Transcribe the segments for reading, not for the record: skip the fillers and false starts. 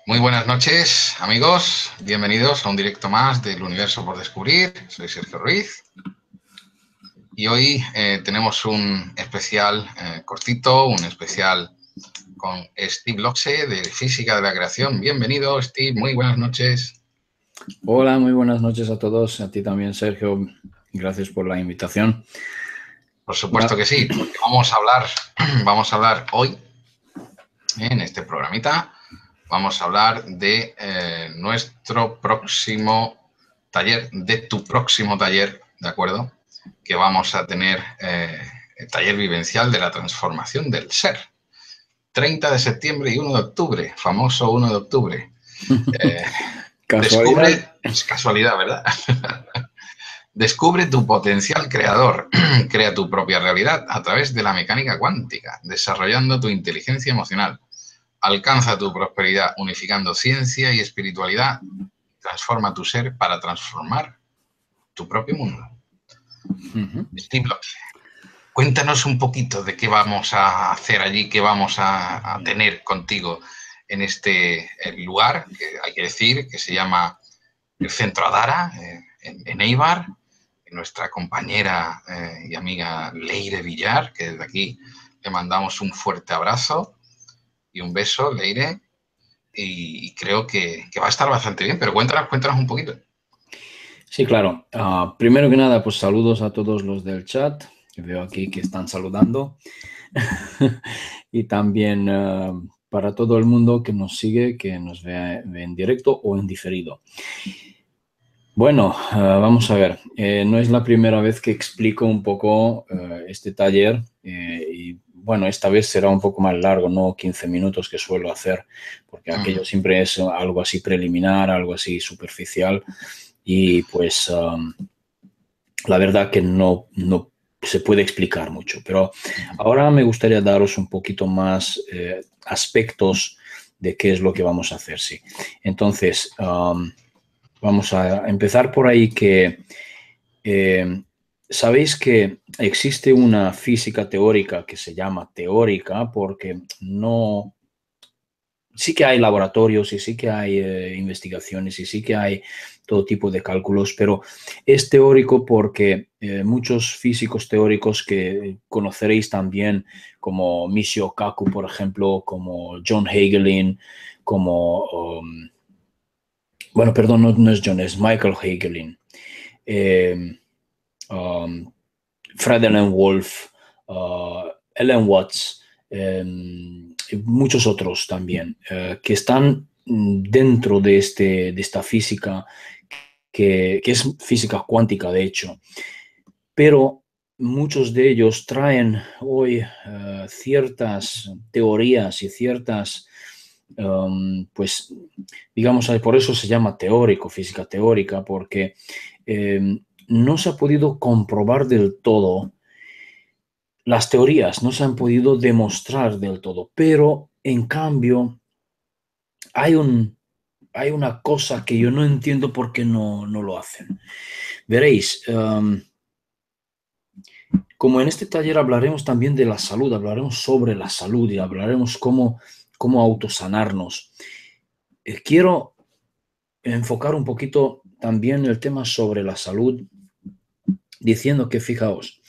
Muy buenas noches, amigos. Bienvenidos a un directo más del Universo por Descubrir. Soy Sergio Ruiz. Y hoy tenemos un especial cortito, un especial con Steve Loxe de Física de la Creación. Bienvenido, Steve. Muy buenas noches. Hola, muy buenas noches a todos. A ti también, Sergio. Gracias por la invitación. Por supuesto que sí, porque vamos a hablar hoy en este programita. Vamos a hablar de nuestro próximo taller, de tu próximo taller, ¿de acuerdo? Que vamos a tener el taller vivencial de la transformación del ser. 30 de septiembre y 1 de octubre, famoso 1 de octubre. ¿Casualidad? Es casualidad, ¿verdad? Descubre tu potencial creador. Crea tu propia realidad a través de la mecánica cuántica, desarrollando tu inteligencia emocional. Alcanza tu prosperidad unificando ciencia y espiritualidad. Transforma tu ser para transformar tu propio mundo. Steve Block, cuéntanos un poquito de qué vamos a hacer allí, qué vamos a tener contigo en este lugar, que hay que decir que se llama el Centro Adara, en Eibar. Nuestra compañera y amiga Leire Villar, que desde aquí le mandamos un fuerte abrazo y un beso, Leire. Y creo que va a estar bastante bien, pero cuéntanos un poquito. Sí, claro. Primero que nada, pues saludos a todos los del chat, que veo aquí que están saludando. Y también para todo el mundo que nos sigue, que nos ve en directo o en diferido. Bueno, vamos a ver. No es la primera vez que explico un poco este taller y bueno, esta vez será un poco más largo, no 15 minutos que suelo hacer, porque aquello siempre es algo así preliminar, algo así superficial y pues la verdad que no se puede explicar mucho. Pero ahora me gustaría daros un poquito más aspectos de qué es lo que vamos a hacer, sí. Entonces, vamos a empezar por ahí que sabéis que existe una física teórica que se llama teórica porque no... Sí que hay laboratorios y sí que hay investigaciones y sí que hay todo tipo de cálculos, pero es teórico porque muchos físicos teóricos que conoceréis también, como Michio Kaku, por ejemplo, como John Hagelin, como... bueno, perdón, no es John, es Michael Hagelin. Um, Fred Ellen Wolf, Ellen Watts, y muchos otros también, que están dentro de esta física, que es física cuántica, de hecho. Pero muchos de ellos traen hoy ciertas teorías y ciertas, pues, digamos, por eso se llama teórico, física teórica, porque no se ha podido comprobar del todo. Las teorías no se han podido demostrar del todo, pero en cambio hay una cosa que yo no entiendo por qué no lo hacen. Veréis, como en este taller hablaremos también de la salud, hablaremos sobre la salud y hablaremos cómo autosanarnos. Quiero enfocar un poquito también el tema sobre la salud, diciendo que, fijaos,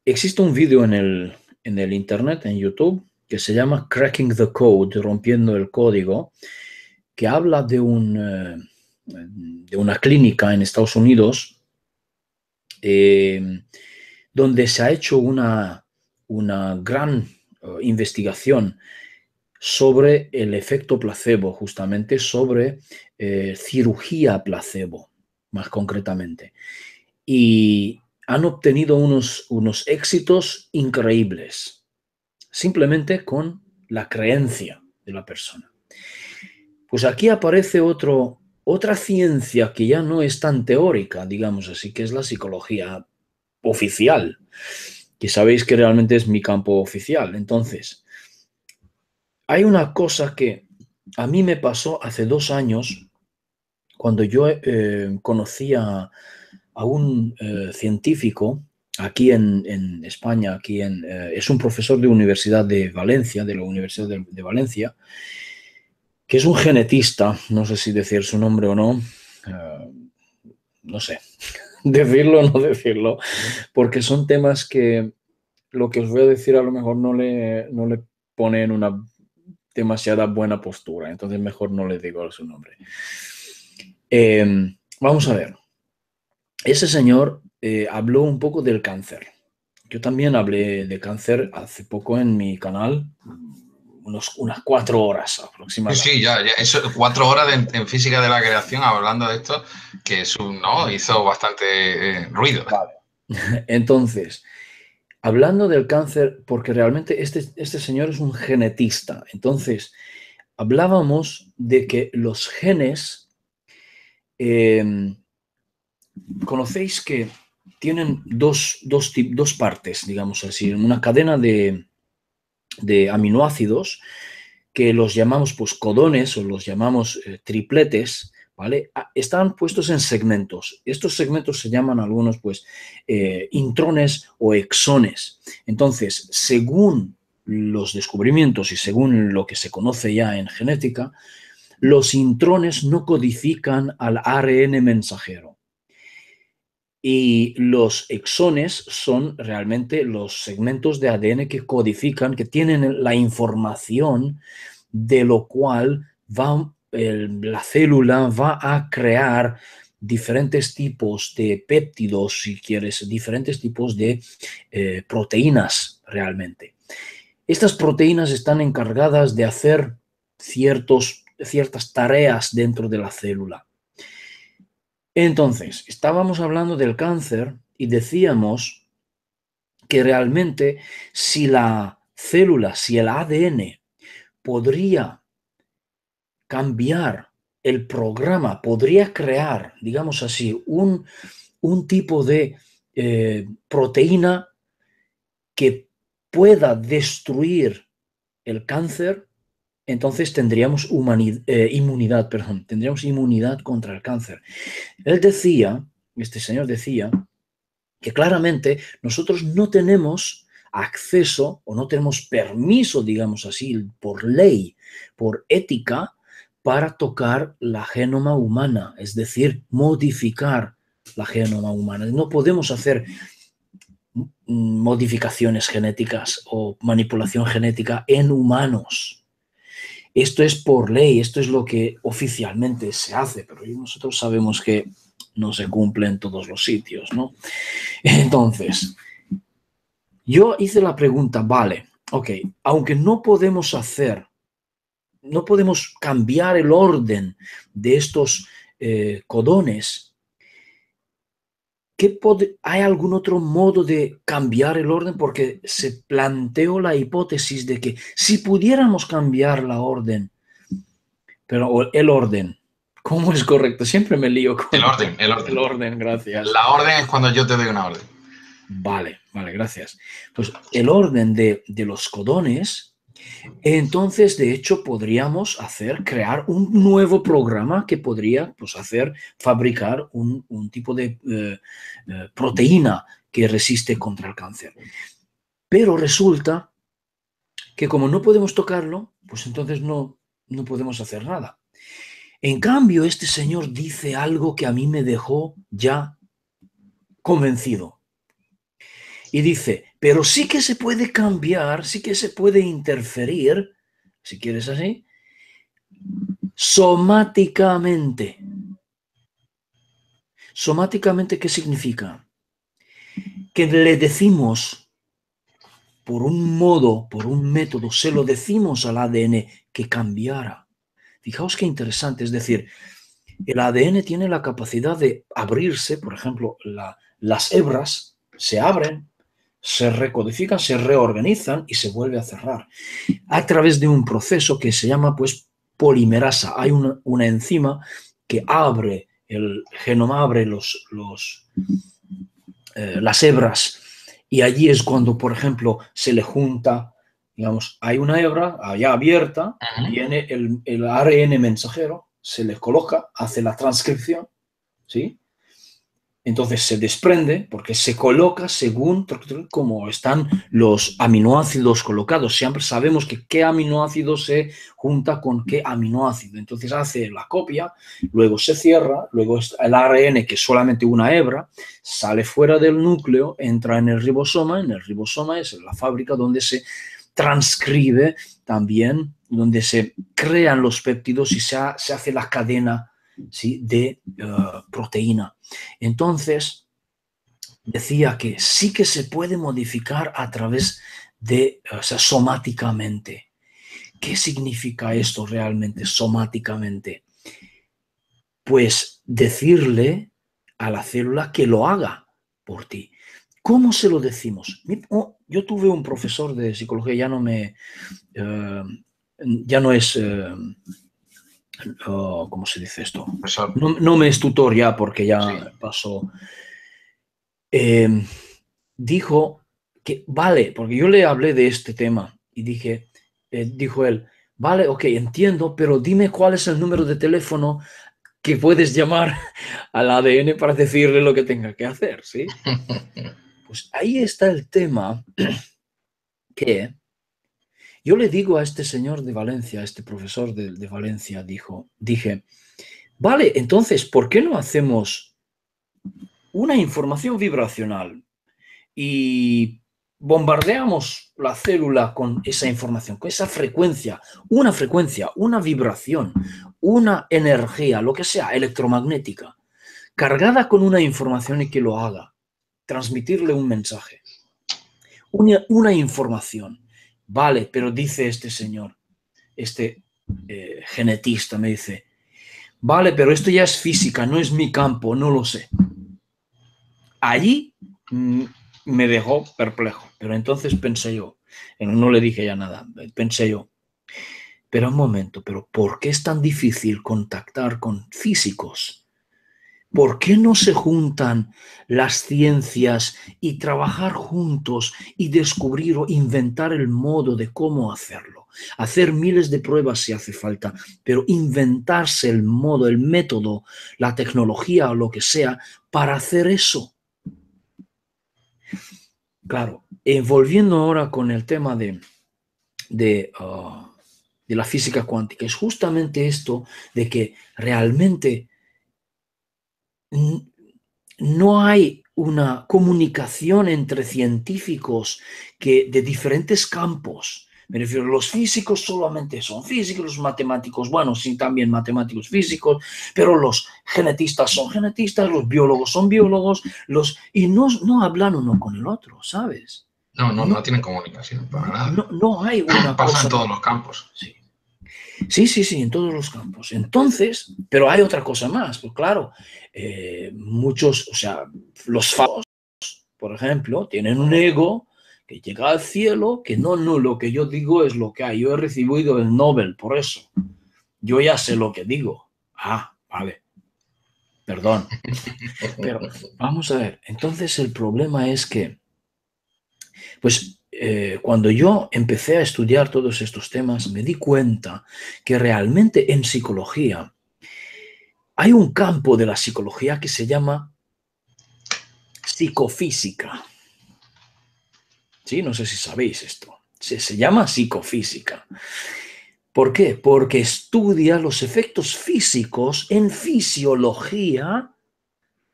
existe un vídeo en el internet, en YouTube, que se llama Cracking the Code, rompiendo el código, que habla de una clínica en Estados Unidos donde se ha hecho una gran investigación sobre el efecto placebo, justamente sobre cirugía placebo, más concretamente. Y han obtenido unos éxitos increíbles, simplemente con la creencia de la persona. Pues aquí aparece otra ciencia que ya no es tan teórica, digamos así, que es la psicología oficial, que sabéis que realmente es mi campo oficial. Entonces, hay una cosa que a mí me pasó hace 2 años, cuando yo conocí a un científico aquí en España, es un profesor de Universidad de Valencia, de la Universidad de Valencia, que es un genetista, no sé si decir su nombre o no, no sé, decirlo o no decirlo, porque son temas que lo que os voy a decir a lo mejor no le pone en una demasiada buena postura, entonces mejor no le digo su nombre. Vamos a ver. Ese señor habló un poco del cáncer. Yo también hablé de cáncer hace poco en mi canal, unas 4 horas Sí, aproximadamente. sí, ya, eso, 4 horas en física de la creación hablando de esto, que ¿no? Hizo bastante ruido. Vale. Entonces, hablando del cáncer, porque realmente este señor es un genetista, entonces hablábamos de que los genes, conocéis que tienen dos partes, digamos así, una cadena de aminoácidos que los llamamos pues codones o los llamamos tripletes, ¿vale? Están puestos en segmentos. Estos segmentos se llaman algunos pues intrones o exones. Entonces, según los descubrimientos y según lo que se conoce ya en genética, los intrones no codifican al ARN mensajero. Y los exones son realmente los segmentos de ADN que codifican, que tienen la información de lo cual la célula va a crear diferentes tipos de péptidos, si quieres, diferentes tipos de proteínas realmente. Estas proteínas están encargadas de hacer ciertas tareas dentro de la célula. Entonces, estábamos hablando del cáncer y decíamos que realmente si la célula, si el ADN podría cambiar el programa, podría crear, digamos así, un tipo de proteína que pueda destruir el cáncer, entonces tendríamos inmunidad, tendríamos inmunidad contra el cáncer. Este señor decía, que claramente nosotros no tenemos acceso o no tenemos permiso, digamos así, por ley, por ética, para tocar la genoma humana, es decir, modificar la genoma humana. No podemos hacer modificaciones genéticas o manipulación genética en humanos. Esto es por ley, esto es lo que oficialmente se hace, pero nosotros sabemos que no se cumple en todos los sitios, ¿no? Entonces, yo hice la pregunta, vale, ok, aunque no podemos cambiar el orden de estos codones, ¿hay algún otro modo de cambiar el orden? Porque se planteó la hipótesis de que si pudiéramos cambiar la orden, pero el orden, ¿cómo es correcto? Siempre me lío con El orden, el orden. el orden, gracias. La orden es cuando yo te doy una orden. Vale, gracias. Pues el orden de los codones, entonces de hecho podríamos crear un nuevo programa que podría pues, fabricar un tipo de proteína que resiste contra el cáncer. Pero resulta que como no podemos tocarlo, pues entonces no podemos hacer nada. En cambio, este señor dice algo que a mí me dejó ya convencido. Y dice, pero sí que se puede cambiar, sí que se puede interferir, si quieres así, somáticamente. ¿Somáticamente qué significa? Que le decimos, por un modo, por un método, se lo decimos al ADN que cambiara. Fijaos qué interesante, es decir, el ADN tiene la capacidad de abrirse, por ejemplo, las hebras se abren, se recodifican, se reorganizan y se vuelve a cerrar a través de un proceso que se llama pues polimerasa. Hay una enzima que abre el genoma, abre las hebras y allí es cuando, por ejemplo, se le junta, digamos, hay una hebra allá abierta, viene el ARN mensajero, se le coloca, hace la transcripción, ¿sí? Entonces se desprende porque se coloca según cómo están los aminoácidos colocados. Siempre sabemos que qué aminoácido se junta con qué aminoácido. Entonces hace la copia, luego se cierra, luego el ARN, que es solamente una hebra, sale fuera del núcleo, entra en el ribosoma. En el ribosoma es la fábrica donde se transcribe también, donde se crean los péptidos y se hace la cadena, ¿sí?, de proteína. Entonces, decía que sí que se puede modificar a través de, o sea, somáticamente. ¿Qué significa esto realmente, somáticamente? Pues decirle a la célula que lo haga por ti. ¿Cómo se lo decimos? Yo tuve un profesor de psicología, ya no es... ¿cómo se dice esto? Profesor. No me es tutor ya porque ya Sí. pasó. Dijo que vale, porque yo le hablé de este tema y dijo él, vale, ok, entiendo, pero dime cuál es el número de teléfono que puedes llamar al ADN para decirle lo que tenga que hacer, ¿sí? Pues ahí está el tema que yo le digo a este señor de Valencia, a este profesor de Valencia, dije, vale, entonces, ¿por qué no hacemos una información vibracional y bombardeamos la célula con esa información, con esa frecuencia, una vibración, una energía, lo que sea, electromagnética, cargada con una información y que lo haga, transmitirle un mensaje, una información? Vale, pero dice este señor, este genetista, me dice, vale, pero esto ya es física, no es mi campo, no lo sé. Allí me dejó perplejo, pero entonces pensé yo, no le dije ya nada, pensé yo, pero un momento, pero ¿por qué es tan difícil contactar con físicos? ¿Por qué no se juntan las ciencias y trabajar juntos y descubrir o inventar el modo de cómo hacerlo? Hacer miles de pruebas si hace falta, pero inventarse el modo, el método, la tecnología o lo que sea para hacer eso. Claro, volviendo ahora con el tema de la física cuántica, es justamente esto de que realmente no hay una comunicación entre científicos de diferentes campos. Me refiero, los físicos solamente son físicos, los matemáticos, bueno, sí, también matemáticos físicos, pero los genetistas son genetistas, los biólogos son biólogos, y no hablan uno con el otro, ¿sabes? No tienen comunicación para nada. No hay una Pasa cosa... en todos los campos. Sí. Sí, en todos los campos. Entonces, pero hay otra cosa más, pues claro, muchos, o sea, los famosos, por ejemplo, tienen un ego que llega al cielo, que no, lo que yo digo es lo que hay. Yo he recibido el Nobel por eso. Yo ya sé lo que digo. Ah, vale. Perdón. Pero vamos a ver, entonces el problema es que, pues, cuando yo empecé a estudiar todos estos temas, me di cuenta que realmente en psicología hay un campo de la psicología que se llama psicofísica. Sí, no sé si sabéis esto. Se llama psicofísica. ¿Por qué? Porque estudia los efectos físicos en fisiología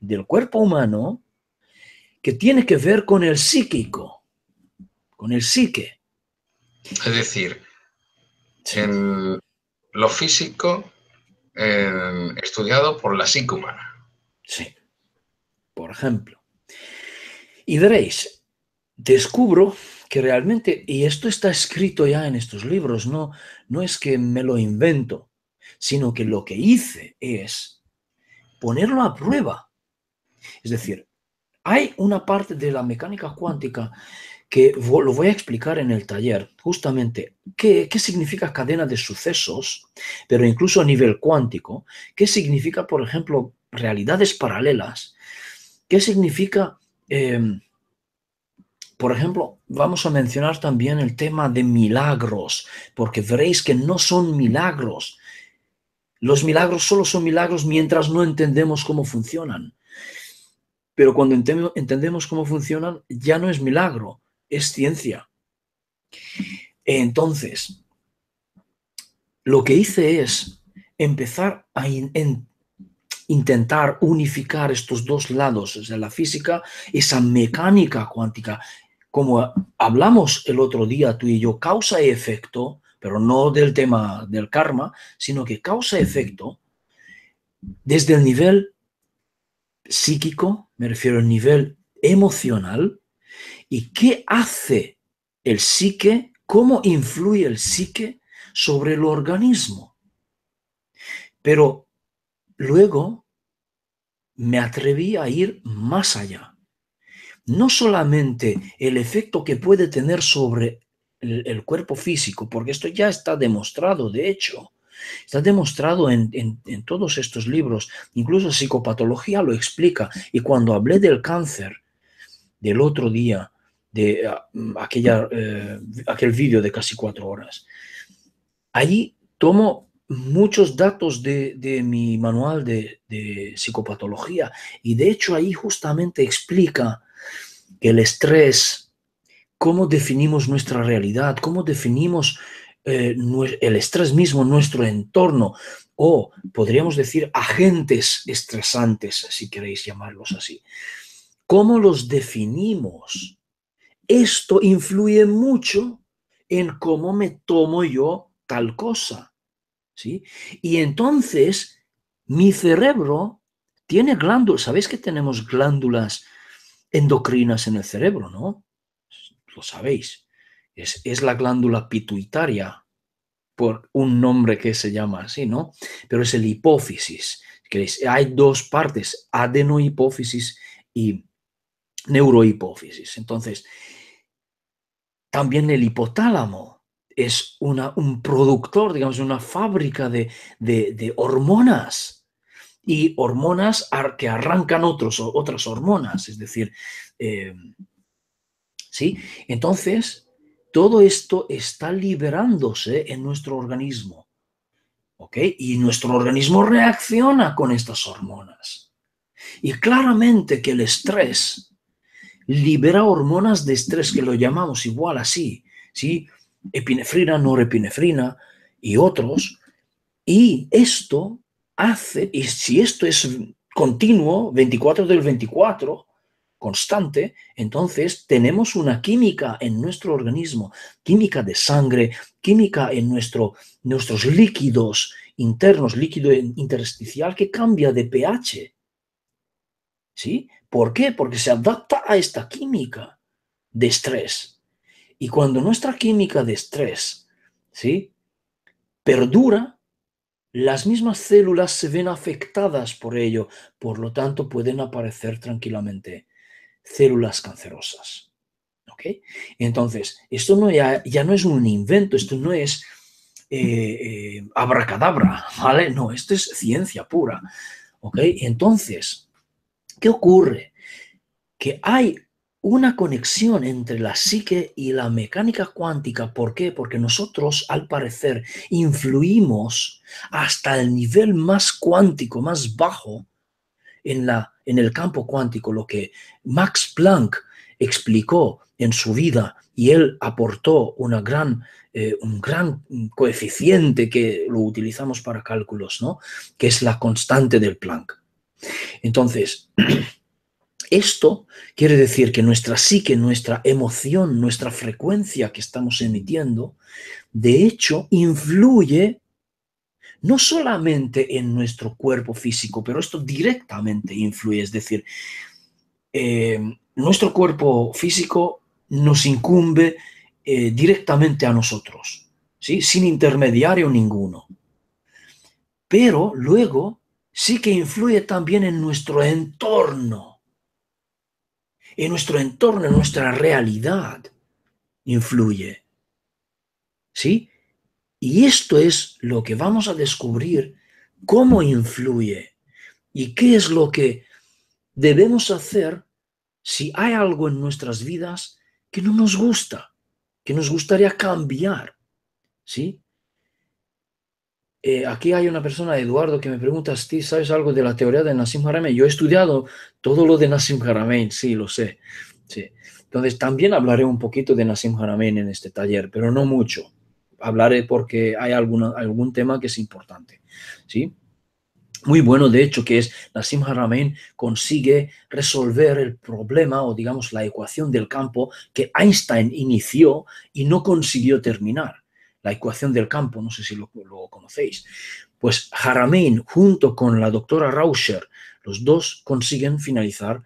del cuerpo humano que tiene que ver con el psíquico, con el psique. Es decir, Sí. lo físico estudiado por la psique humana. Sí, por ejemplo. Y veréis, descubro que realmente, y esto está escrito ya en estos libros, no es que me lo invento, sino que lo que hice es ponerlo a prueba. Es decir, hay una parte de la mecánica cuántica que lo voy a explicar en el taller, justamente qué significa cadena de sucesos, pero incluso a nivel cuántico, qué significa, por ejemplo, realidades paralelas, qué significa... por ejemplo, vamos a mencionar también el tema de milagros, porque veréis que no son milagros. Los milagros solo son milagros mientras no entendemos cómo funcionan. Pero cuando entendemos cómo funcionan, ya no es milagro, es ciencia. Entonces, lo que hice es empezar a intentar unificar estos dos lados, o sea, la física, esa mecánica cuántica. Como hablamos el otro día tú y yo, causa y efecto, pero no del tema del karma, sino que causa y efecto desde el nivel psíquico, me refiero al nivel emocional, y qué hace el psique, cómo influye el psique sobre el organismo. Pero luego me atreví a ir más allá. No solamente el efecto que puede tener sobre el cuerpo físico, porque esto ya está demostrado, de hecho, está demostrado en todos estos libros, incluso psicopatología lo explica. Y cuando hablé del cáncer del otro día, de aquel vídeo de casi 4 horas, allí tomo muchos datos de mi manual de psicopatología, y de hecho ahí justamente explica que el estrés, cómo definimos nuestra realidad, cómo definimos el estrés mismo, nuestro entorno, o podríamos decir agentes estresantes, si queréis llamarlos así. ¿Cómo los definimos? Esto influye mucho en cómo me tomo yo tal cosa, ¿sí? Y entonces mi cerebro tiene glándulas. ¿Sabéis que tenemos glándulas endocrinas en el cerebro, no? Lo sabéis. Es la glándula pituitaria, por un nombre que se llama así, ¿no? Pero es el hipófisis. Hay dos partes, adenohipófisis y neurohipófisis. Entonces, también el hipotálamo es un productor, digamos, una fábrica de hormonas, y hormonas que arrancan otras hormonas, es decir, ¿sí? Entonces, todo esto está liberándose en nuestro organismo, ¿ok? Y nuestro organismo reacciona con estas hormonas. Y claramente que el estrés libera hormonas de estrés, que lo llamamos igual así, ¿sí? Epinefrina, norepinefrina y otros. Y esto hace, y si esto es continuo, 24 del 24, constante, entonces tenemos una química en nuestro organismo, química de sangre, química en nuestros líquidos internos, líquido intersticial, que cambia de pH. ¿Sí? ¿Por qué? Porque se adapta a esta química de estrés. Y cuando nuestra química de estrés, ¿sí?, perdura, las mismas células se ven afectadas por ello. Por lo tanto, pueden aparecer tranquilamente células cancerosas. ¿Ok? Entonces, esto ya no es un invento, esto no es abracadabra, ¿vale? No, esto es ciencia pura. ¿Ok? Entonces, ¿qué ocurre? Que hay una conexión entre la psique y la mecánica cuántica. ¿Por qué? Porque nosotros, al parecer, influimos hasta el nivel más cuántico, más bajo, en el campo cuántico, lo que Max Planck explicó en su vida, y él aportó un gran coeficiente que lo utilizamos para cálculos, ¿no?, que es la constante del Planck. Entonces, esto quiere decir que nuestra psique, nuestra emoción, nuestra frecuencia que estamos emitiendo, de hecho, influye no solamente en nuestro cuerpo físico, pero esto directamente influye. Es decir, nuestro cuerpo físico nos incumbe directamente a nosotros, ¿sí?, sin intermediario ninguno. Pero luego sí que influye también en nuestro entorno. En nuestro entorno, en nuestra realidad, influye. ¿Sí? Y esto es lo que vamos a descubrir, cómo influye y qué es lo que debemos hacer si hay algo en nuestras vidas que no nos gusta, que nos gustaría cambiar. ¿Sí? Aquí hay una persona, Eduardo, que me pregunta, Steve, ¿sabes algo de la teoría de Nassim Haramein? Yo he estudiado todo lo de Nassim Haramein, sí, lo sé. Sí. Entonces, también hablaré un poquito de Nassim Haramein en este taller, pero no mucho. Hablaré porque hay algún tema que es importante, ¿sí? Muy bueno, de hecho, que es Nassim Haramein consigue resolver el problema o, digamos, la ecuación del campo que Einstein inició y no consiguió terminar. La ecuación del campo, no sé si lo conocéis. Pues Haramein, junto con la doctora Rauscher, los dos consiguen finalizar,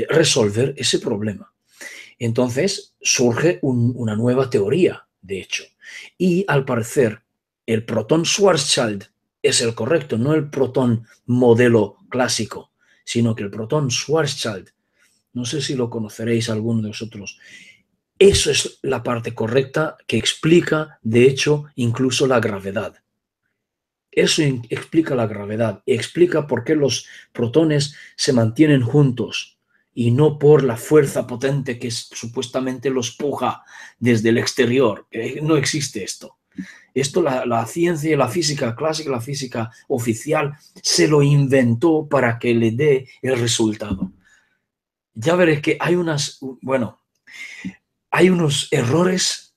resolver ese problema. Entonces surge una nueva teoría, de hecho. Y al parecer, el protón Schwarzschild es el correcto, no el protón modelo clásico, sino que el protón Schwarzschild, no sé si lo conoceréis alguno de vosotros, eso es la parte correcta que explica, de hecho, incluso la gravedad. Eso explica la gravedad, explica por qué los protones se mantienen juntos y no por la fuerza potente que supuestamente los puja desde el exterior. No existe esto. Esto la ciencia y la física clásica, la física oficial, se lo inventó para que le dé el resultado. Ya veréis que hay unos errores,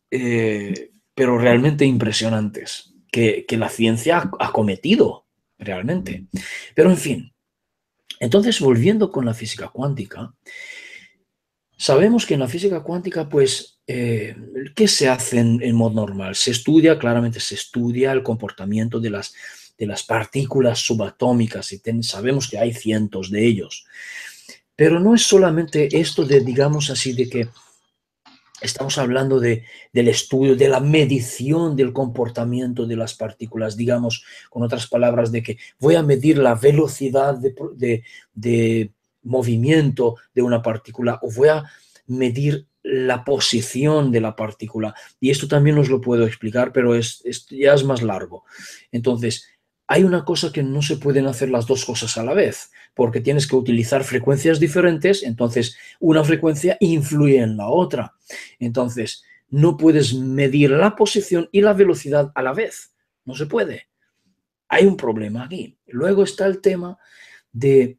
pero realmente impresionantes, que la ciencia ha cometido realmente. Pero en fin, entonces volviendo con la física cuántica, sabemos que en la física cuántica, pues, ¿qué se hace en modo normal? Claramente se estudia el comportamiento de las partículas subatómicas y sabemos que hay cientos de ellos. Pero no es solamente esto de, digamos así, de que estamos hablando del estudio, de la medición del comportamiento de las partículas, digamos, con otras palabras, de que voy a medir la velocidad de movimiento de una partícula o voy a medir la posición de la partícula. Y esto también os lo puedo explicar, pero ya es más largo. Entonces, hay una cosa que no se pueden hacer las dos cosas a la vez, porque tienes que utilizar frecuencias diferentes, entonces una frecuencia influye en la otra. Entonces, no puedes medir la posición y la velocidad a la vez. No se puede. Hay un problema aquí. Luego está el tema de,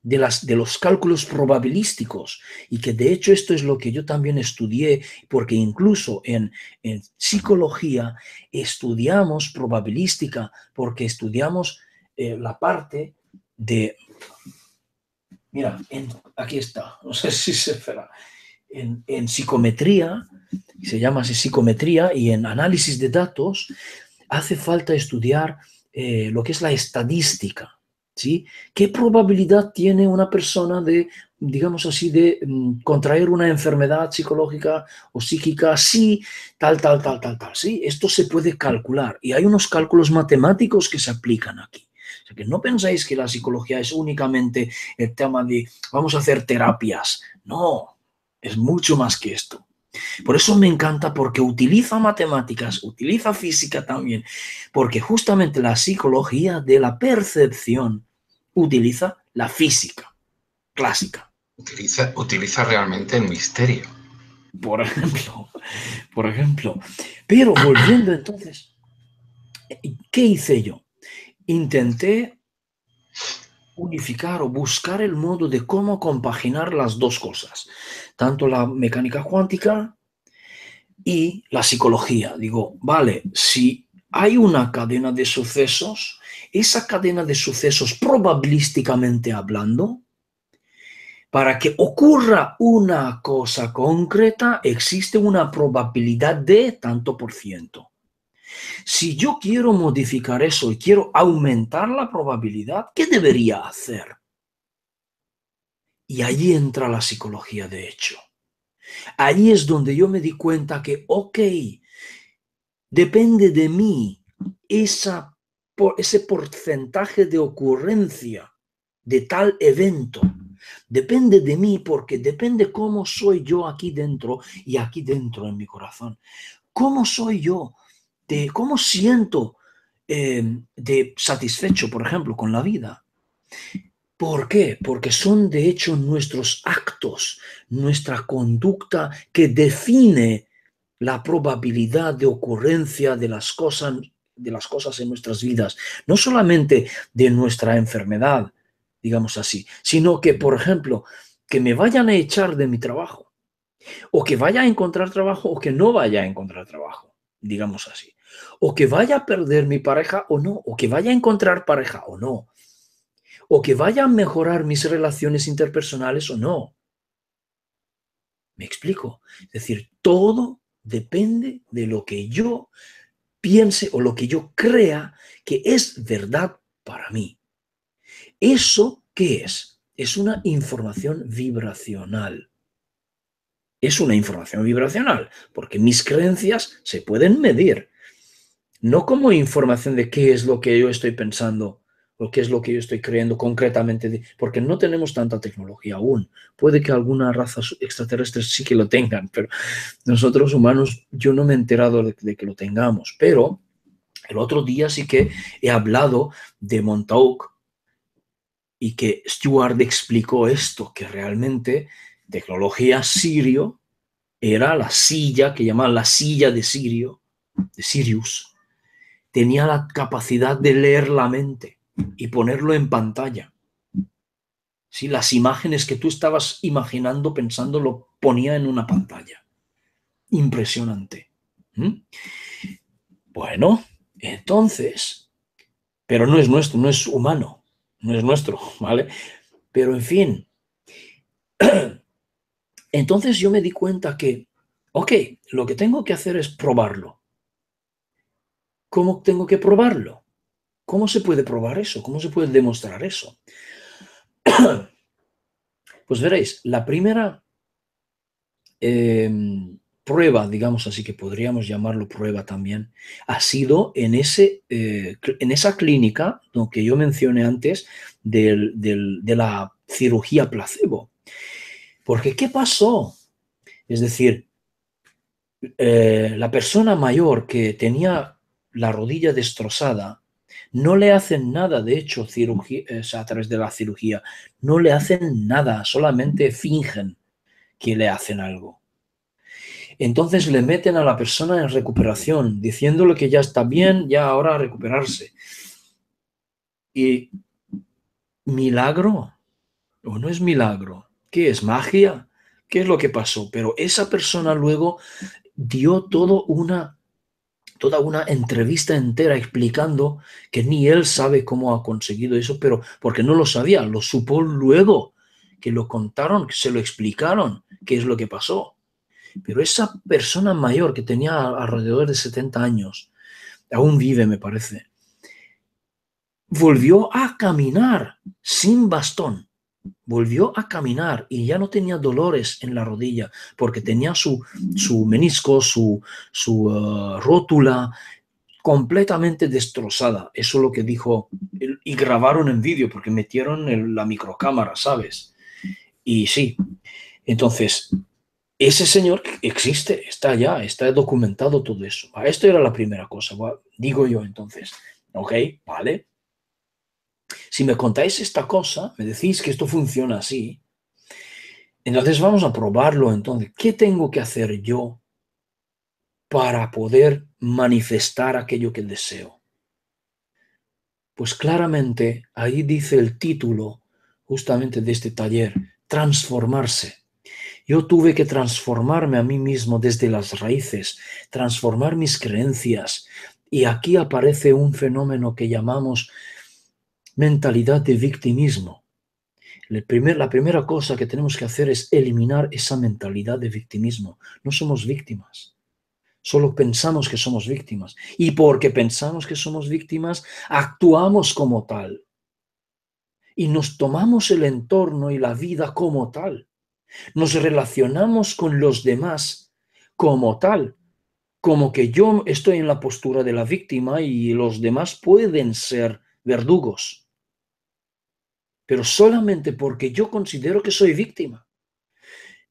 de los cálculos probabilísticos y que de hecho esto es lo que yo también estudié, porque incluso en psicología estudiamos probabilística, porque estudiamos la parte de... Mira, aquí está, no sé si se verá. En psicometría, se llama así psicometría, y en análisis de datos hace falta estudiar lo que es la estadística, ¿sí? ¿Qué probabilidad tiene una persona de, digamos así, de contraer una enfermedad psicológica o psíquica si tal, tal, tal, tal, tal? ¿Sí? Esto se puede calcular y hay unos cálculos matemáticos que se aplican aquí. O sea, que no pensáis que la psicología es únicamente el tema de vamos a hacer terapias. No, es mucho más que esto. Por eso me encanta, porque utiliza matemáticas, utiliza física también, porque justamente la psicología de la percepción utiliza la física clásica. Utiliza realmente el misterio. Por ejemplo, por ejemplo. Pero volviendo entonces, ¿qué hice yo? Intenté unificar o buscar el modo de cómo compaginar las dos cosas, tanto la mecánica cuántica y la psicología. Digo, vale, si hay una cadena de sucesos, esa cadena de sucesos probabilísticamente hablando, para que ocurra una cosa concreta, existe una probabilidad de tanto por ciento. Si yo quiero modificar eso y quiero aumentar la probabilidad, ¿qué debería hacer? Y allí entra la psicología, de hecho. Ahí es donde yo me di cuenta que, ok, depende de mí ese porcentaje de ocurrencia de tal evento. Depende de mí porque depende cómo soy yo aquí dentro y aquí dentro en mi corazón. ¿Cómo soy yo? ¿Cómo siento de satisfecho, por ejemplo, con la vida? ¿Por qué? Porque son de hecho nuestros actos, nuestra conducta que define la probabilidad de ocurrencia de las cosas de las cosas en nuestras vidas, no solamente de nuestra enfermedad, digamos así, sino que, por ejemplo, que me vayan a echar de mi trabajo, o que vaya a encontrar trabajo, o que no vaya a encontrar trabajo, digamos así, o que vaya a perder mi pareja o no, o que vaya a encontrar pareja o no, o que vaya a mejorar mis relaciones interpersonales o no. ¿Me explico? Es decir, todo depende de lo que yo piense o lo que yo crea que es verdad para mí. ¿Eso qué es? Es una información vibracional. Es una información vibracional, porque mis creencias se pueden medir, no como información de qué es lo que yo estoy pensando o qué es lo que yo estoy creyendo concretamente, porque no tenemos tanta tecnología aún. Puede que alguna raza extraterrestre sí que lo tengan, pero nosotros humanos, yo no me he enterado de que lo tengamos. Pero el otro día sí que he hablado de Montauk y que Stewart explicó esto, que realmente tecnología Sirio era la silla, que llamaban la silla de Sirio, de Sirius, tenía la capacidad de leer la mente y ponerlo en pantalla. ¿Sí? Las imágenes que tú estabas imaginando, pensando, lo ponía en una pantalla. Impresionante. Bueno, entonces, pero no es nuestro, no es humano, no es nuestro, ¿vale? Pero en fin, entonces yo me di cuenta que, ok, lo que tengo que hacer es probarlo. ¿Cómo tengo que probarlo? ¿Cómo se puede probar eso? ¿Cómo se puede demostrar eso? Pues veréis, la primera prueba, digamos así, que podríamos llamarlo prueba también, ha sido en esa clínica que yo mencioné antes de la cirugía placebo. Porque, ¿qué pasó? Es decir, la persona mayor que tenía la rodilla destrozada, no le hacen nada, de hecho, a través de la cirugía, no le hacen nada, solamente fingen que le hacen algo. Entonces le meten a la persona en recuperación, diciéndole que ya está bien, ya ahora a recuperarse. ¿Y milagro? ¿O no es milagro? ¿Qué es magia? ¿Qué es lo que pasó? Pero esa persona luego dio toda una entrevista entera explicando que ni él sabe cómo ha conseguido eso, pero porque no lo sabía, lo supo luego, que lo contaron, que se lo explicaron, qué es lo que pasó. Pero esa persona mayor que tenía alrededor de 70 años, aún vive, me parece, volvió a caminar sin bastón. Volvió a caminar y ya no tenía dolores en la rodilla porque tenía su menisco, su rótula completamente destrozada. Eso es lo que dijo, y grabaron en vídeo porque metieron la microcámara, ¿sabes? Y sí, entonces, ese señor existe, está allá, está documentado todo eso. Esto era la primera cosa, digo yo entonces, ok, vale. Si me contáis esta cosa, me decís que esto funciona así, entonces vamos a probarlo. Entonces, ¿qué tengo que hacer yo para poder manifestar aquello que deseo? Pues claramente ahí dice el título justamente de este taller, transformarse. Yo tuve que transformarme a mí mismo desde las raíces, transformar mis creencias. Y aquí aparece un fenómeno que llamamos mentalidad de victimismo. La primera cosa que tenemos que hacer es eliminar esa mentalidad de victimismo. No somos víctimas. Solo pensamos que somos víctimas. Y porque pensamos que somos víctimas, actuamos como tal. Y nos tomamos el entorno y la vida como tal. Nos relacionamos con los demás como tal. Como que yo estoy en la postura de la víctima y los demás pueden ser verdugos. Pero solamente porque yo considero que soy víctima.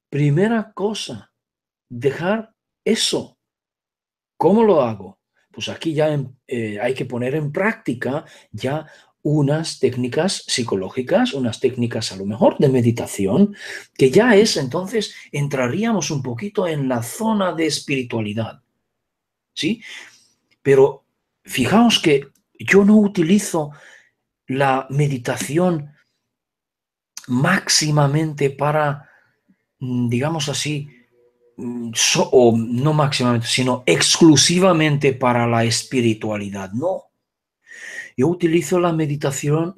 Primera cosa, dejar eso. ¿Cómo lo hago? Pues aquí ya hay que poner en práctica ya unas técnicas psicológicas, unas técnicas a lo mejor de meditación, que ya entonces entraríamos un poquito en la zona de espiritualidad, ¿sí? Pero fijaos que yo no utilizo la meditación máximamente para, digamos así, o no máximamente, sino exclusivamente para la espiritualidad. No, yo utilizo la meditación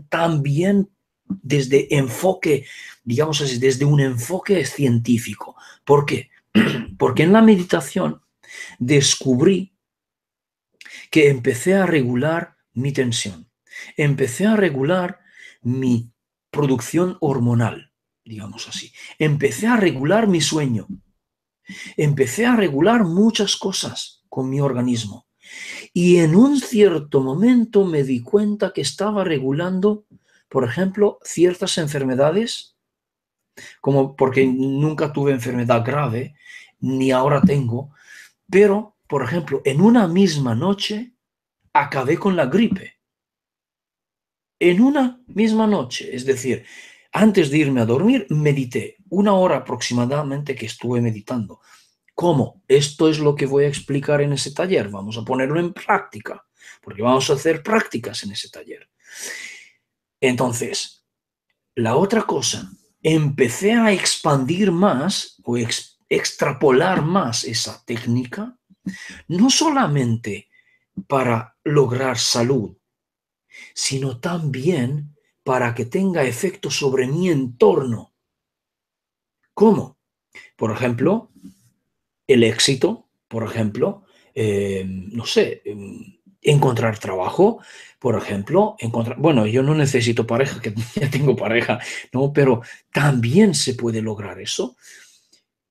también desde enfoque, digamos así, desde un enfoque científico. ¿Por qué? Porque en la meditación descubrí que empecé a regular mi tensión, empecé a regular mi producción hormonal, digamos así, empecé a regular mi sueño, empecé a regular muchas cosas con mi organismo. Y en un cierto momento me di cuenta que estaba regulando, por ejemplo, ciertas enfermedades, como porque nunca tuve enfermedad grave, ni ahora tengo, pero, por ejemplo, en una misma noche acabé con la gripe. En una misma noche, es decir, antes de irme a dormir, medité 1 hora aproximadamente que estuve meditando. ¿Cómo? Esto es lo que voy a explicar en ese taller. Vamos a ponerlo en práctica, porque vamos a hacer prácticas en ese taller. Entonces, la otra cosa, empecé a expandir más o extrapolar más esa técnica, no solamente para lograr salud, sino también para que tenga efecto sobre mi entorno. ¿Cómo? Por ejemplo, el éxito, por ejemplo, no sé, encontrar trabajo, por ejemplo, bueno, yo no necesito pareja, que ya tengo pareja, ¿no? Pero también se puede lograr eso.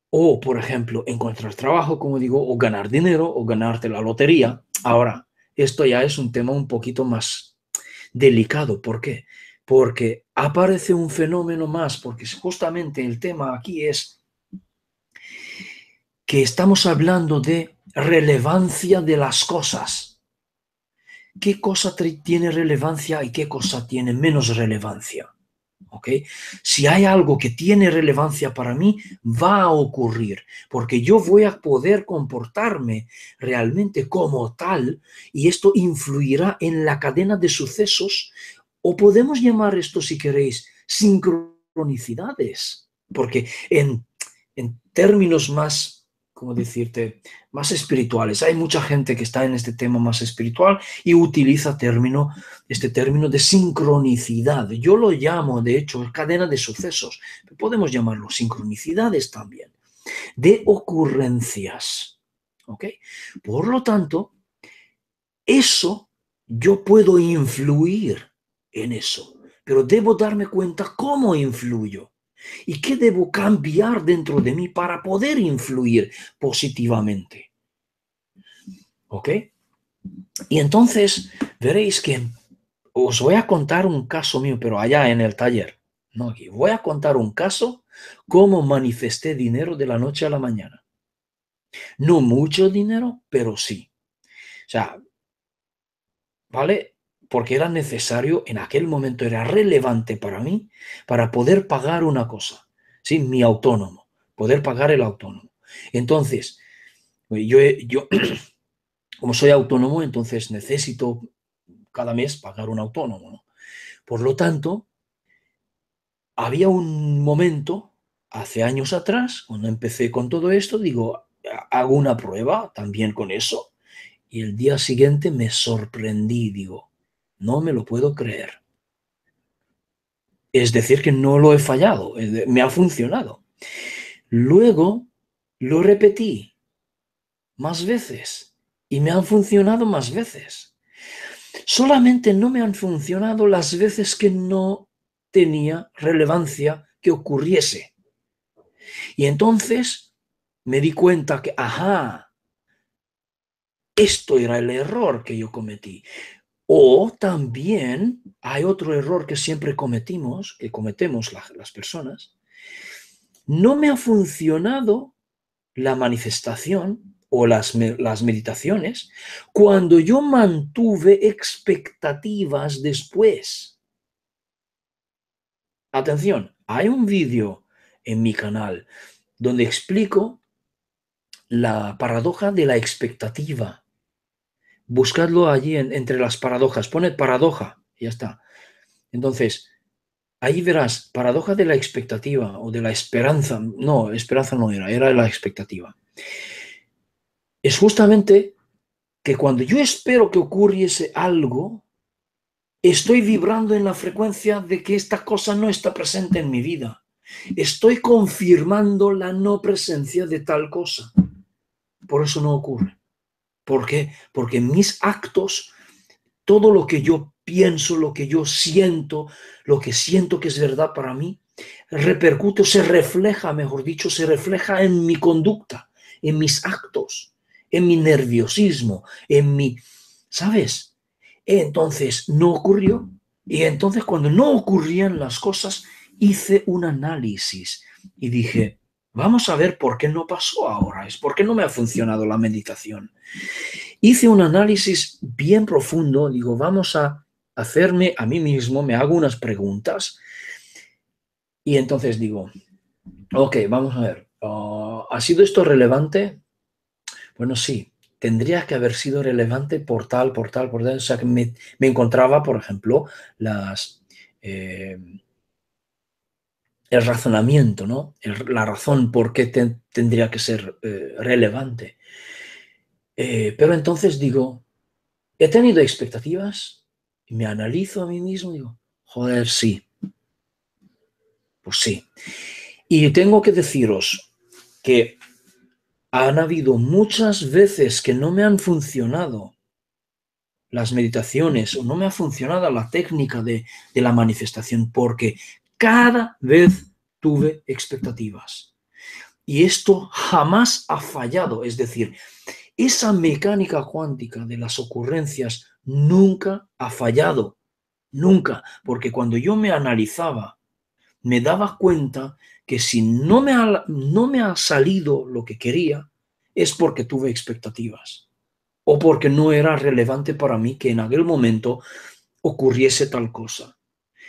O, por ejemplo, encontrar trabajo, como digo, o ganar dinero, o ganarte la lotería. Ahora, esto ya es un tema un poquito más delicado. ¿Por qué? Porque aparece un fenómeno más, porque justamente el tema aquí es que estamos hablando de relevancia de las cosas. ¿Qué cosa tiene relevancia y qué cosa tiene menos relevancia? ¿Ok? Si hay algo que tiene relevancia para mí, va a ocurrir, porque yo voy a poder comportarme realmente como tal y esto influirá en la cadena de sucesos, o podemos llamar esto, si queréis, sincronicidades, porque en términos más, ¿cómo decirte?, más espirituales. Hay mucha gente que está en este tema más espiritual y utiliza este término de sincronicidad. Yo lo llamo, de hecho, cadena de sucesos. Podemos llamarlo sincronicidades también, de ocurrencias. ¿Ok? Por lo tanto, eso yo puedo influir en eso, pero debo darme cuenta cómo influyo. ¿Y qué debo cambiar dentro de mí para poder influir positivamente? ¿Ok? Y entonces veréis que os voy a contar un caso mío, pero allá en el taller, no aquí. Voy a contar un caso, cómo manifesté dinero de la noche a la mañana. No mucho dinero, pero sí. O sea, ¿vale? Porque era necesario, en aquel momento era relevante para mí, para poder pagar una cosa, ¿sí? Mi autónomo, poder pagar el autónomo. Entonces, yo como soy autónomo, entonces necesito cada mes pagar un autónomo, ¿no? Por lo tanto, había un momento, hace años atrás, cuando empecé con todo esto, digo, hago una prueba también con eso. Y el día siguiente me sorprendí, digo, no me lo puedo creer. Es decir, que no lo he fallado, me ha funcionado. Luego lo repetí más veces y me han funcionado más veces. Solamente no me han funcionado las veces que no tenía relevancia que ocurriese. Y entonces me di cuenta que, ajá, esto era el error que yo cometí. O también hay otro error que siempre que cometemos las personas. No me ha funcionado la manifestación o las meditaciones cuando yo mantuve expectativas después. Atención, hay un vídeo en mi canal donde explico la paradoja de la expectativa. buscadlo allí entre las paradojas. Pone paradoja y ya está. Entonces, ahí verás, paradoja de la expectativa o de la esperanza. No, esperanza no era la expectativa. Es justamente que cuando yo espero que ocurriese algo, estoy vibrando en la frecuencia de que esta cosa no está presente en mi vida. Estoy confirmando la no presencia de tal cosa. Por eso no ocurre. ¿Por qué? Porque mis actos, todo lo que yo pienso, lo que yo siento, lo que siento que es verdad para mí, repercute, se refleja, mejor dicho, se refleja en mi conducta, en mis actos, en mi nerviosismo, en mi, ¿sabes? Entonces no ocurrió. Y entonces cuando no ocurrían las cosas, hice un análisis y dije, vamos a ver por qué no pasó ahora, es por qué no me ha funcionado la meditación. Hice un análisis bien profundo, digo, vamos a hacerme a mí mismo, me hago unas preguntas y entonces digo, ok, vamos a ver, ¿ha sido esto relevante? Bueno, sí, tendría que haber sido relevante por tal, por tal, por tal. O sea, que me encontraba, por ejemplo, eh, el razonamiento, ¿no? La razón por qué tendría que ser relevante. Pero entonces digo, he tenido expectativas y me analizo a mí mismo y digo, joder, sí, pues sí. Y tengo que deciros que han habido muchas veces que no me han funcionado las meditaciones o no me ha funcionado la técnica de la manifestación porque cada vez tuve expectativas. Y esto jamás ha fallado. Es decir, esa mecánica cuántica de las ocurrencias nunca ha fallado. Nunca. Porque cuando yo me analizaba, me daba cuenta que si no me ha salido lo que quería, es porque tuve expectativas o porque no era relevante para mí que en aquel momento ocurriese tal cosa.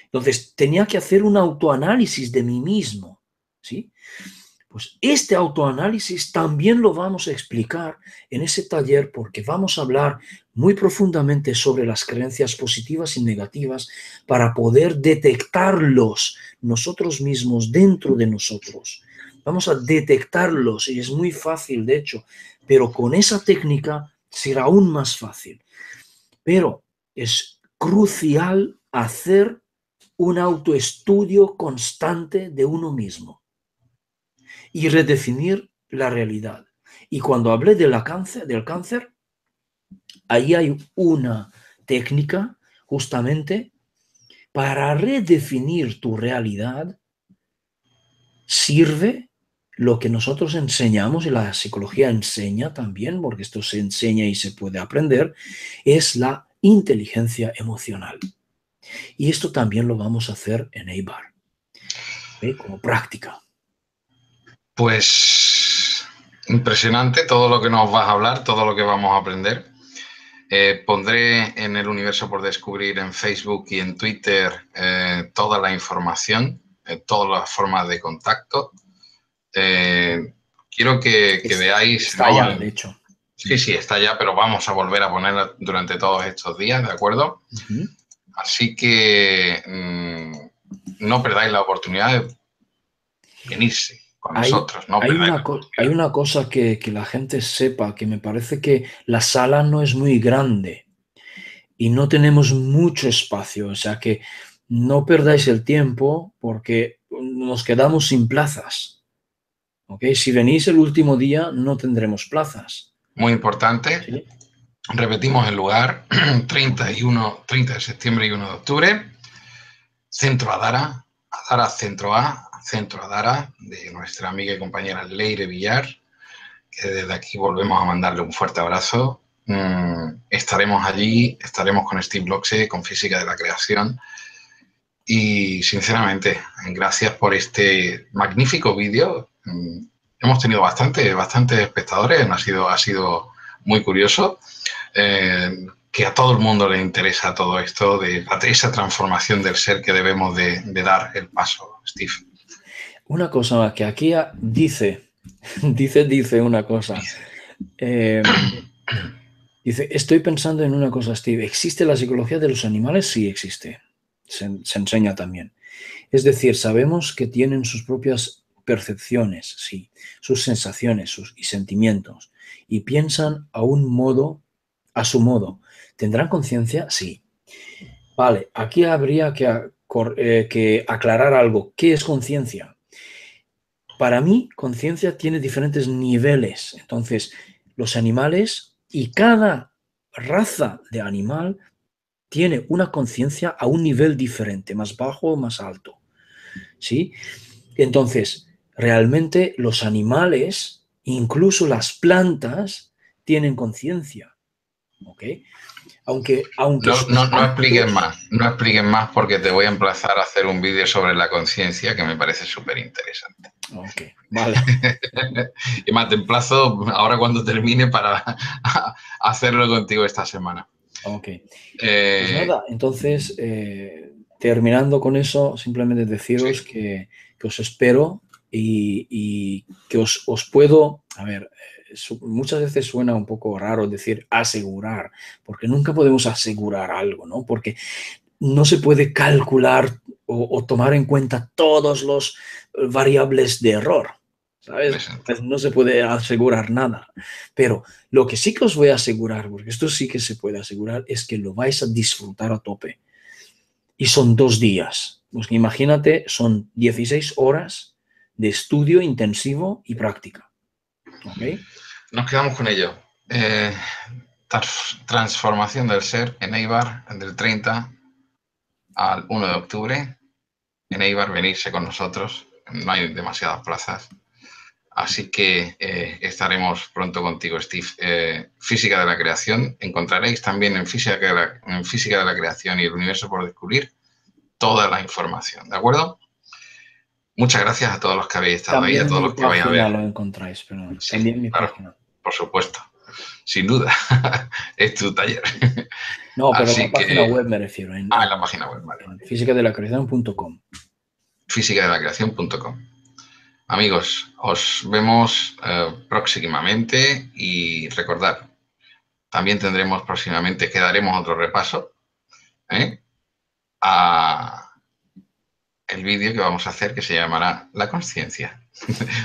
Entonces, tenía que hacer un autoanálisis de mí mismo, ¿sí? Pues este autoanálisis también lo vamos a explicar en ese taller porque vamos a hablar muy profundamente sobre las creencias positivas y negativas para poder detectarlos nosotros mismos dentro de nosotros. Vamos a detectarlos y es muy fácil, de hecho, pero con esa técnica será aún más fácil. Pero es crucial hacer un autoestudio constante de uno mismo y redefinir la realidad. Y cuando hablé del cáncer, ahí hay una técnica justamente para redefinir tu realidad. Sirve lo que nosotros enseñamos y la psicología enseña también, porque esto se enseña y se puede aprender, es la inteligencia emocional. Y esto también lo vamos a hacer en Eibar, como práctica. Pues impresionante todo lo que nos vas a hablar, todo lo que vamos a aprender. Pondré en el Universo por Descubrir en Facebook y en Twitter toda la información, todas las formas de contacto. Quiero que veáis, Está ¿no? ya, de hecho. Sí, sí, está ya, pero vamos a volver a ponerla durante todos estos días, ¿de acuerdo? Uh-huh. Así que no perdáis la oportunidad de venirse con nosotros, no perdáis la Hay oportunidad. una cosa que la gente sepa, que me parece que la sala no es muy grande y no tenemos mucho espacio, o sea que no perdáis el tiempo porque nos quedamos sin plazas. ¿Ok? Si venís el último día no tendremos plazas. Muy importante, ¿Sí? repetimos el lugar, 30 de septiembre y 1 de octubre, Centro Adara, Adara Centro A, Centro Adara, de nuestra amiga y compañera Leire Villar, que desde aquí volvemos a mandarle un fuerte abrazo. Estaremos allí, estaremos con Steve Blockse, con Física de la Creación. Y sinceramente, gracias por este magnífico vídeo. Hemos tenido bastantes espectadores, ha sido muy curioso. Que a todo el mundo le interesa todo esto de esa transformación del ser que debemos de dar el paso, Steve. Una cosa que aquí dice una cosa. Dice, estoy pensando en una cosa, Steve. ¿Existe la psicología de los animales? Sí, existe. Se enseña también. Es decir, sabemos que tienen sus propias percepciones, sí, sus sensaciones y sentimientos, y piensan a su modo. ¿Tendrán conciencia? Sí. Vale, aquí habría que aclarar algo. ¿Qué es conciencia? Para mí, conciencia tiene diferentes niveles. Entonces, los animales y cada raza de animal tiene una conciencia a un nivel diferente, más bajo o más alto. ¿Sí? Entonces, realmente los animales, incluso las plantas, tienen conciencia. ¿Ok? Aunque No, sus actos. no expliques más porque te voy a emplazar a hacer un vídeo sobre la conciencia que me parece súper interesante. Ok, vale. Y más, te emplazo ahora cuando termine para hacerlo contigo esta semana. Ok. Pues Eh, nada, entonces, terminando con eso, simplemente deciros sí, que os espero y que os puedo, a ver, muchas veces suena un poco raro decir asegurar, porque nunca podemos asegurar algo, ¿no? Porque no se puede calcular o tomar en cuenta todos los variables de error, ¿sabes? exacto. Pues no se puede asegurar nada. Pero lo que sí que os voy a asegurar, porque esto sí que se puede asegurar, es que lo vais a disfrutar a tope. Y son 2 días. Pues imagínate, son 16 horas de estudio intensivo y práctica. ¿Ok? Nos quedamos con ello. Eh, Transformación del ser en Eibar del 30 al 1 de octubre. En Eibar, venirse con nosotros. No hay demasiadas plazas. Así que estaremos pronto contigo, Steve. Física de la creación. Encontraréis también en Física de la Creación y el Universo por Descubrir toda la información. ¿De acuerdo? Muchas gracias a todos los que habéis estado ahí, a También todos mi los que vais a ver. página lo encontráis, perdón. Sí, También mi claro, página. por supuesto. Sin duda. Es tu taller. No, pero la Así página que... web me refiero, En la página web, vale, en vale. físicadelacreación.com. Físicadelacreación.com. Amigos, os vemos próximamente y recordad, también tendremos próximamente, que daremos otro repaso ¿eh? a el vídeo que vamos a hacer que se llamará La conciencia.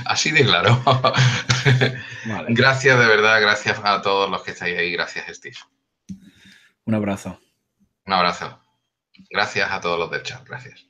Así de claro. Vale, Gracias de verdad, gracias a todos los que estáis ahí, gracias Steve. un abrazo. Un abrazo. Gracias a todos los del chat, gracias.